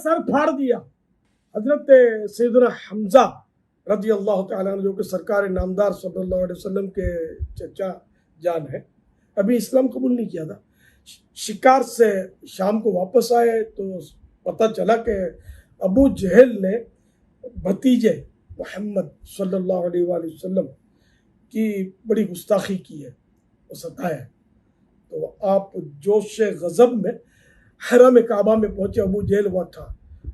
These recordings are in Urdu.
سر پھاڑ دیا۔ حضرت سیدنا حمزہ رضی اللہ تعالیٰ عنہ جو کہ سرکار نامدار صلی اللہ علیہ وسلم کے چچا جان ہے، ابھی اسلام قبول نہیں کیا تھا، شکار سے شام کو واپس آئے تو پتہ چلا کہ ابو جہل نے بھتیجے محمد صلی اللہ علیہ وآلہ وسلم کی بڑی گستاخی کی ہے، وہ ستایا ہے۔ تو آپ جوش غضب میں حرم کعبہ میں پہنچے، ابو جہل وہاں تھا،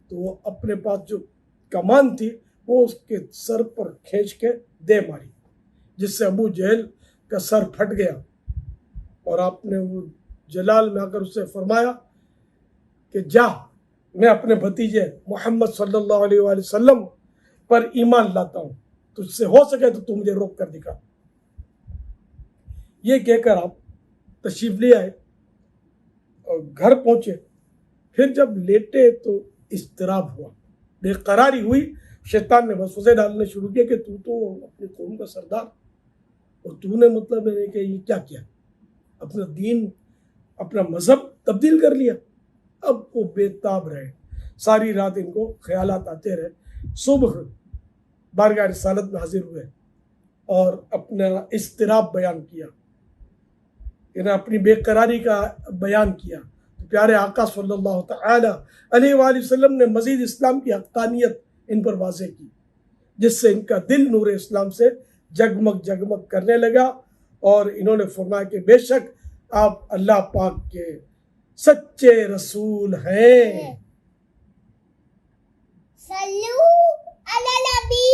تو وہ اپنے پاس جو کمان تھی وہ اس کے سر پر کھینچ کے دے ماری، جس سے ابو جہل کا سر پھٹ گیا، اور آپ نے وہ جلال میں آ کر اس سے فرمایا کہ جا، میں اپنے بھتیجے محمد صلی اللہ علیہ وآلہ وسلم پر ایمان لاتا ہوں، تجھ سے ہو سکے تو مجھے روک کر دکھا۔ یہ کہہ کر آپ تشریف لے آئے اور گھر پہنچے۔ پھر جب لیٹے تو اضطراب ہوا، بے قراری ہوئی، شیطان نے وسوسے ڈالنے شروع کیے کہ تو اپنی قوم کا سردار، اور تو نے مطلب ہے کہ یہ کیا کیا، اپنا دین اپنا مذہب تبدیل کر لیا۔ اب وہ بے تاب رہے، ساری رات ان کو خیالات آتے رہے۔ صبح بارگاہ رسالت میں حاضر ہوئے اور اپنا اضطراب بیان کیا، یعنی اپنی بے قراری کا بیان کیا۔ تو پیارے آقا صلی اللہ تعالی علیہ وآلہ وسلم نے مزید اسلام کی حقانیت ان پر واضح کی، جس سے ان کا دل نور اسلام سے جگمگ جگمگ کرنے لگا، اور انہوں نے فرمایا کہ بے شک آپ اللہ پاک کے سچے رسول ہیں۔ صلو علی نبی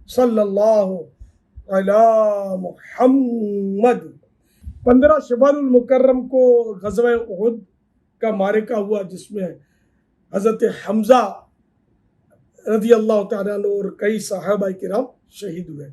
صلی اللہ علی محمد۔ 15 شوال المکرم کو غزوہ احد کا معرکہ ہوا، جس میں حضرت حمزہ رضی اللہ تعالیٰ عنہ اور کئی صحابہ کرام شہید ہوئے۔